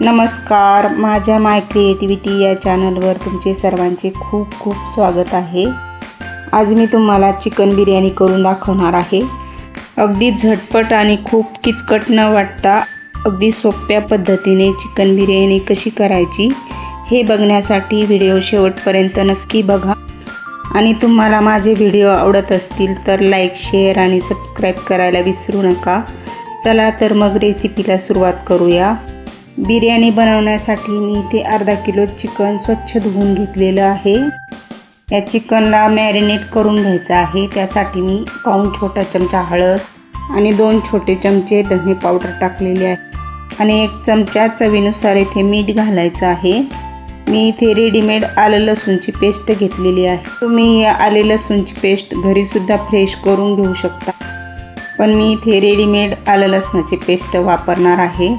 नमस्कार, माझ्या माय क्रिएटिव्हिटी या चॅनलवर तुमचे सर्वांचे खूप खूप स्वागत आहे। आज मी तुम्हाला चिकन बिर्याणी करून दाखवणार आहे। अगदी झटपट आणि खूप किचकट न वाटता अगदी सोप्या पद्धतीने चिकन बिर्याणी कशी करायची हे बघण्यासाठी व्हिडिओ शेवटपर्यंत नक्की बघा। आणि तुम्हाला माझे व्हिडिओ आवडत असतील तर लाईक, शेअर आणि सबस्क्राइब करायला विसरू नका। चला तर मग रेसिपीला सुरुवात करूया। बिर्याणी बनवण्यासाठी मी इथे अर्धा किलो चिकन स्वच्छ धुवून घेतलेलं आहे। या चिकनला मॅरिनेट करून घ्यायचं आहे। त्यासाठी मी पाऊण छोटा चमचा हळद आणि 2 छोटे चमचे धने पावडर टाकलेले आहे आणि 1 चमचा चवीनुसार इथे मीठ घालायचं आहे। मी इथे रेडीमेड आलं लसूणची पेस्ट घेतलेली आहे। तुम्ही आले लसूणची पेस्ट घरी सुद्धा फ्रेश करून घेऊ शकता, पण मी इथे रेडीमेड आलं लसणाची पेस्ट वापरणार आहे।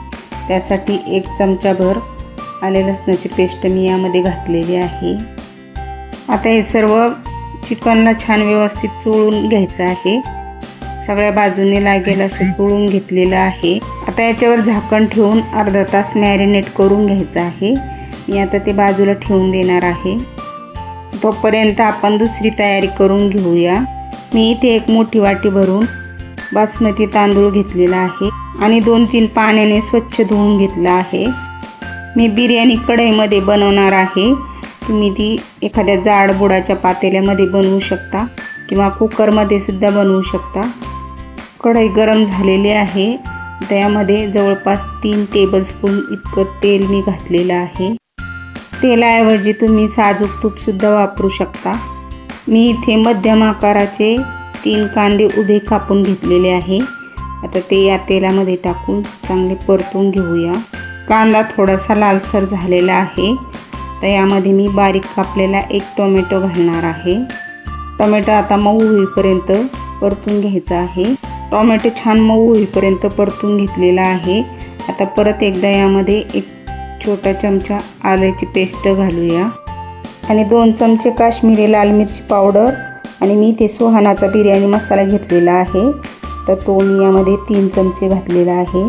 त्यासाठी 1 चमचाभर आले लसणाची पेस्ट मी यामध्ये घातलेली आहे। आता हे सर्व चिकनला छान व्यवस्थित चोळून घ्यायचं आहे। सगळ्या बाजूने लागेल असं चोळून घेतलेलं आहे। आता याच्यावर झाकण ठेवून अर्धा तास मॅरिनेट करून घ्यायचं आहे। मी आता ते बाजूला ठेवून देणार आहे। तोपर्यंत आपण दुसरी तयारी करून घेऊया। मी इथे 1 मोठी वाटी भरून बासमती तांदूळ घेतलेला आहे आणि 2-3 पाण्याने स्वच्छ धुवून घेतला आहे। मी बिर्याणी कढईमध्ये बनवणार आहे। तुम्ही ती एखाद्या जाड बुडाच्या पातेल्यामध्ये बनवू शकता किंवा कुकरमध्ये सुद्धा बनवू शकता। कढई गरम झालेली आहे। त्यामध्ये जवळपास 3 टेबलस्पून इतकं तेल मी घातलेलं आहे। तेलाऐवजी तुम्ही साजूक तूप सुद्धा वापरू शकता। मी इथे मध्यम आकाराचे 3 कांदे उभे कापून घेतलेले आहे। आता ते या तेलामध्ये टाकून चांगले परतून घेऊया। कांदा थोडासा लालसर झालेला आहे। तर यामध्ये मी बारीक कापलेला 1 टोमॅटो घालणार आहे। टोमॅटो आता मऊ होईपर्यंत परतून घ्यायचा आहे। टोमॅटो छान मऊ होईपर्यंत परतून घेतलेला आहे। आता परत एकदा यामध्ये 1 छोटा चमचा आल्याची पेस्ट घालूया आणि 2 चमचे काश्मीरी लाल मिरची पावडर आणि मी इथे सुहानाचा बिर्याणी मसाला घेतलेला आहे। तर तो मी यामध्ये 3 चमचे घातलेला आहे।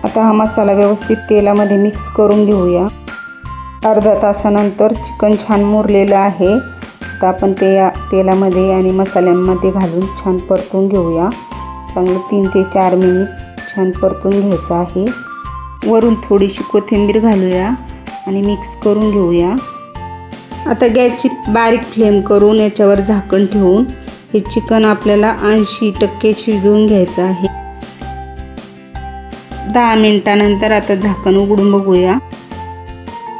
आता हा मसाला व्यवस्थित तेलामध्ये मिक्स करून घेऊया। अर्धा तासानंतर चिकन छान मुरलेलं आहे। आता आपण ते या तेलामध्ये आणि मसाल्यांमध्ये घालून छान परतून घेऊया। चांगलं 3 ते 4 मिनिट छान परतून घ्यायचं आहे। वरून थोडीशी कोथिंबीर घालूया आणि मिक्स करून घेऊया। आता गॅसची बारीक फ्लेम करून याच्यावर झाकण ठेवून हे चिकन आपल्याला 80% शिजवून घ्यायचं आहे। 10 मिनिटानंतर आता झाकण उघडून बघूया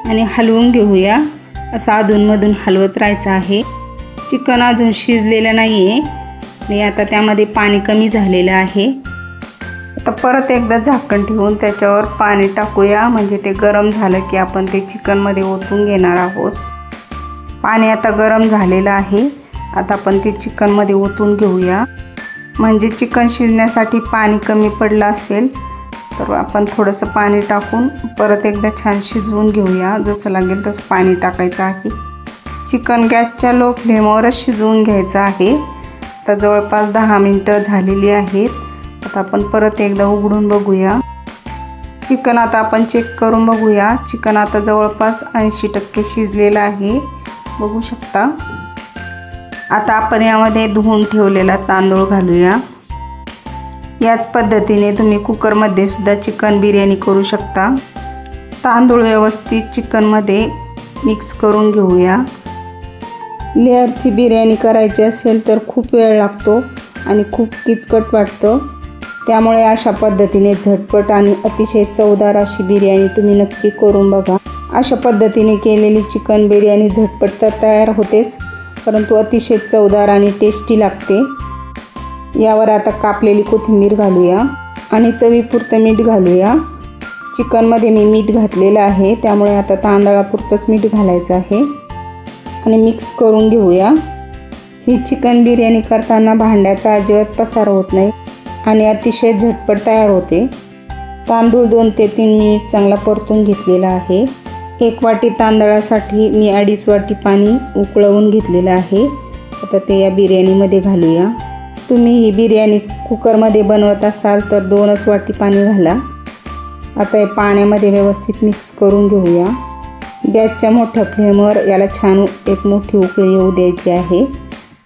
आणि हलवून घेऊया। असं अधूनमधून हलवत राहायचं आहे। चिकन अजून शिजलेलं नाही आहे आणि आता त्यामध्ये पाणी कमी झालेलं आहे। आता परत एकदा झाकण ठेवून त्याच्यावर पाणी टाकूया, म्हणजे ते गरम झालं की आपण ते चिकनमध्ये ओतून घेणार आहोत। पाणी आता गरम झालेलं आहे। आता आपण ते चिकनमध्ये ओतून घेऊया। म्हणजे चिकन शिजण्यासाठी पाणी कमी पडलं असेल तर आपण थोडंसं पाणी टाकून परत एकदा छान शिजवून घेऊया। जसं लागेल तसं पाणी टाकायचं आहे। चिकन गॅसच्या लो फ्लेमवरच शिजवून घ्यायचं आहे। आता जवळपास 10 मिनिटं झालेली आहेत। आता आपण परत एकदा उघडून बघूया। चिकन आता आपण चेक करून बघूया। चिकन आता जवळपास 80% शिजलेलं आहे, बघू शकता। आता आपण यामध्ये धुवून ठेवलेला तांदूळ घालूया। याच पद्धतीने तुम्ही कुकरमध्ये सुद्धा चिकन बिर्याणी करू शकता। तांदूळ व्यवस्थित चिकनमध्ये मिक्स करून घेऊया। लेअरची बिर्याणी करायची असेल तर खूप वेळ लागतो आणि खूप किचकट वाटतं। त्यामुळे अशा पद्धतीने झटपट आणि अतिशय चवदार अशी बिर्याणी तुम्ही नक्की करून बघा। अशा पद्धतीने केलेली चिकन बिर्याणी झटपट तर तयार होतेच, परंतु अतिशय चवदार आणि टेस्टी लागते। यावर आता कापलेली कोथिंबीर घालूया आणि चवीपुरतं मीठ घालूया। चिकनमध्ये मी मीठ घातलेलं आहे, त्यामुळे आता तांदळापुरतंच मीठ घालायचं आहे आणि मिक्स करून घेऊया। ही चिकन बिर्याणी करताना भांड्याचा अजिबात पसार होत नाही आणि अतिशय झटपट तयार होते। तांदूळ 2 ते 3 मिनिट चांगला परतून घेतलेला आहे। 1 वाटी तांदळासाठी मी 2.5 वाटी पाणी उकळवून घेतलेलं आहे। आता ते या बिर्याणीमध्ये घालूया। तुम्ही ही बिर्याणी कुकरमध्ये बनवत असाल तर 2च वाटी पाणी घाला। आता हे पाण्यामध्ये व्यवस्थित मिक्स करून घेऊया। गॅसच्या मोठ्या फ्लेमवर याला छान एक मोठी उकळी येऊ द्यायची आहे।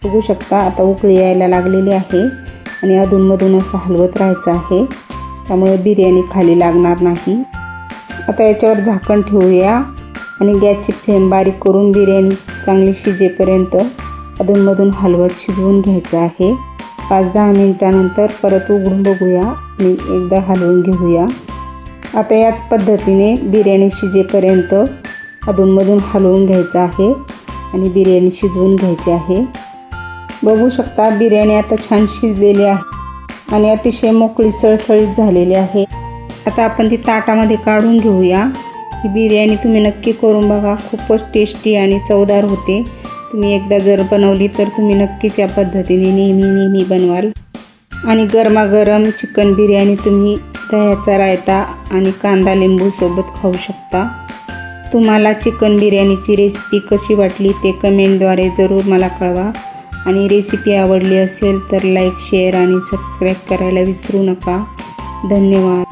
बघू शकता आता उकळी यायला लागलेली आहे आणि अधूनमधून असं हलवत राहायचं आहे, त्यामुळे बिर्याणी खाली लागणार नाही। आता याच्यावर झाकण ठेवूया आणि गॅसची फ्लेम बारीक करून बिर्याणी चांगली शिजेपर्यंत अधूनमधून हलवत शिजवून घ्यायचं आहे। 5-10 मिनिटानंतर परत उघडून बघूया आणि एकदा हलवून घेऊया। आता याच पद्धतीने बिर्याणी शिजेपर्यंत अधूनमधून हलवून घ्यायचं आहे आणि बिर्याणी शिजवून घ्यायची आहे। बघू शकता बिर्याणी आता छान शिजलेली आहे आणि अतिशय मोकळी सळसळीत झालेली आहे। आता आपण ती ताटामध्ये काढून घेऊया। ही बिर्याणी तुम्ही नक्की करून बघा, खूपच टेस्टी आणि चवदार होते। तुम्ही एकदा जर बनवली तर तुम्ही नक्कीच या पद्धतीने नेहमी बनवाल। आणि गरमागरम चिकन बिर्याणी तुम्ही दह्याचा रायता आणि कांदा लिंबू सोबत खाऊ शकता। तुम्हाला चिकन बिर्याणीची रेसिपी कशी वाटली ते कमेंटद्वारे जरूर मला कळवा आणि रेसिपी आवडली असेल तर लाईक, शेअर आणि सबस्क्राईब करायला विसरू नका। धन्यवाद।